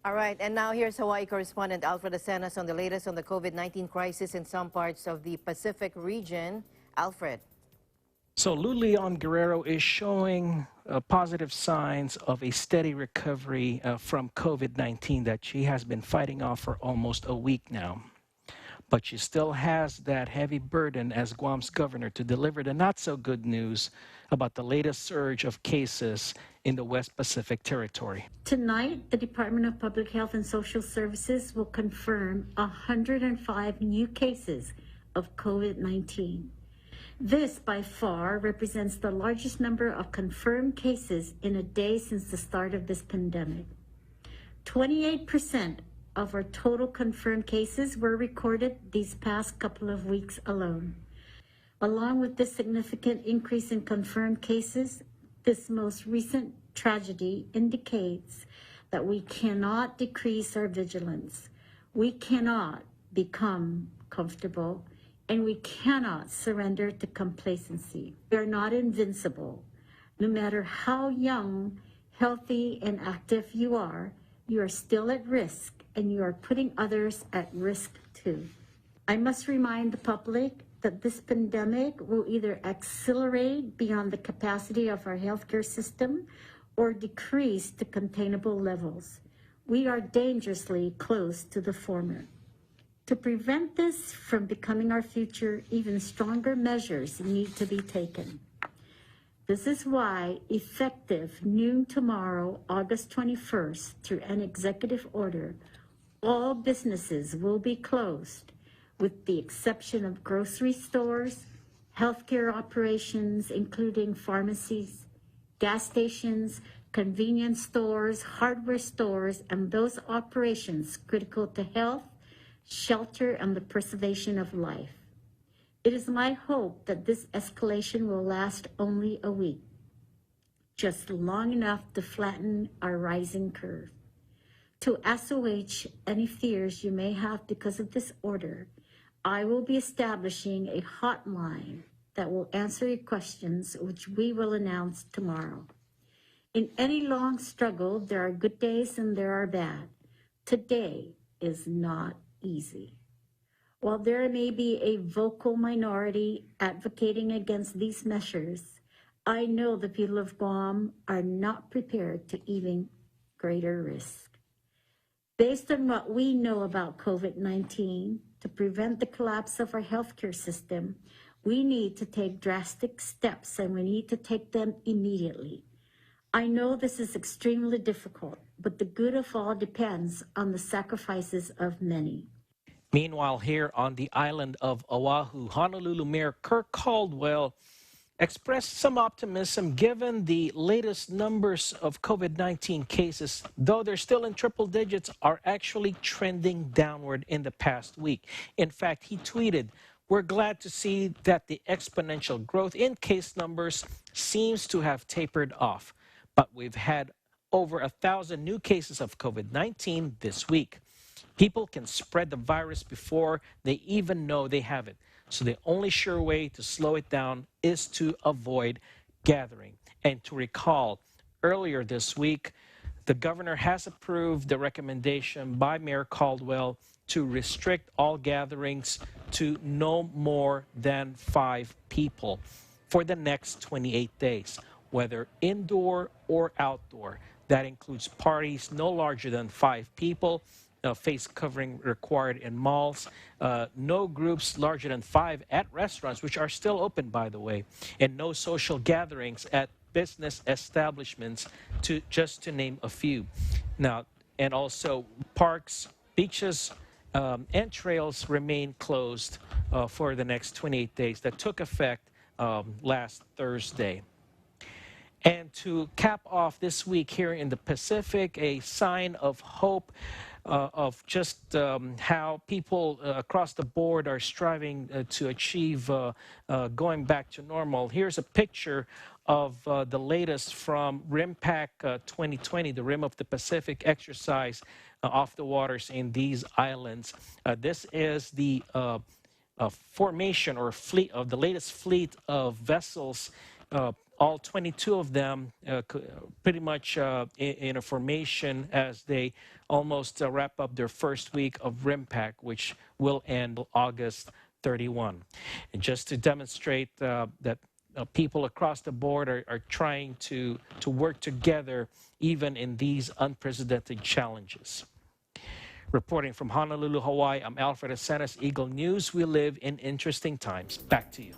All right, and now here's Hawaii correspondent Alfred Asenas on the latest on the COVID-19 crisis in some parts of the Pacific region. Alfred. So Leon Guerrero is showing positive signs of a steady recovery from COVID-19 that she has been fighting off for almost a week now. But she still has that heavy burden as Guam's governor to deliver the not-so-good news about the latest surge of cases in the West Pacific Territory. Tonight, the Department of Public Health and Social Services will confirm 105 new cases of COVID-19. This, by far, represents the largest number of confirmed cases in a day since the start of this pandemic. 28% of our total confirmed cases were recorded these past couple of weeks alone. Along with this significant increase in confirmed cases, this most recent tragedy indicates that we cannot decrease our vigilance. We cannot become comfortable, and we cannot surrender to complacency. We are not invincible. No matter how young, healthy, and active you are still at risk, and you are putting others at risk too. I must remind the public that this pandemic will either accelerate beyond the capacity of our healthcare system or decrease to containable levels. We are dangerously close to the former. To prevent this from becoming our future, even stronger measures need to be taken. This is why, effective noon tomorrow, August 21st, through an executive order, all businesses will be closed, with the exception of grocery stores, healthcare operations, including pharmacies, gas stations, convenience stores, hardware stores, and those operations critical to health, shelter, and the preservation of life. It is my hope that this escalation will last only a week, just long enough to flatten our rising curve. To assuage any fears you may have because of this order, I will be establishing a hotline that will answer your questions, which we will announce tomorrow. In any long struggle, there are good days and there are bad. Today is not easy. While there may be a vocal minority advocating against these measures, I know the people of Guam are not prepared to even greater risk. Based on what we know about COVID-19, to prevent the collapse of our healthcare system, we need to take drastic steps, and we need to take them immediately. I know this is extremely difficult, but the good of all depends on the sacrifices of many. Meanwhile, here on the island of Oahu, Honolulu Mayor Kirk Caldwell expressed some optimism given the latest numbers of COVID-19 cases, though they're still in triple digits, are actually trending downward in the past week. In fact, he tweeted, "We're glad to see that the exponential growth in case numbers seems to have tapered off, but we've had over 1,000 new cases of COVID-19 this week. People can spread the virus before they even know they have it. So the only sure way to slow it down is to avoid gathering." And to recall, earlier this week, the governor has approved the recommendation by Mayor Caldwell to restrict all gatherings to no more than 5 people for the next 28 days, whether indoor or outdoor. That includes parties no larger than 5 people, face covering required in malls, no groups larger than 5 at restaurants, which are still open, by the way, and no social gatherings at business establishments, just to name a few. Now, and also parks, beaches, and trails remain closed for the next 28 days. That took effect last Thursday. And to cap off this week here in the Pacific, a sign of hope of just how people across the board are striving to achieve going back to normal. Here's a picture of the latest from RIMPAC 2020, the Rim of the Pacific exercise off the waters in these islands. This is the formation or fleet of the latest fleet of vessels all 22 of them pretty much in a formation as they almost wrap up their first week of RIMPAC, which will end August 31. And just to demonstrate that people across the board are trying to work together even in these unprecedented challenges. Reporting from Honolulu, Hawaii, I'm Alfred Asenas, Eagle News. We live in interesting times. Back to you.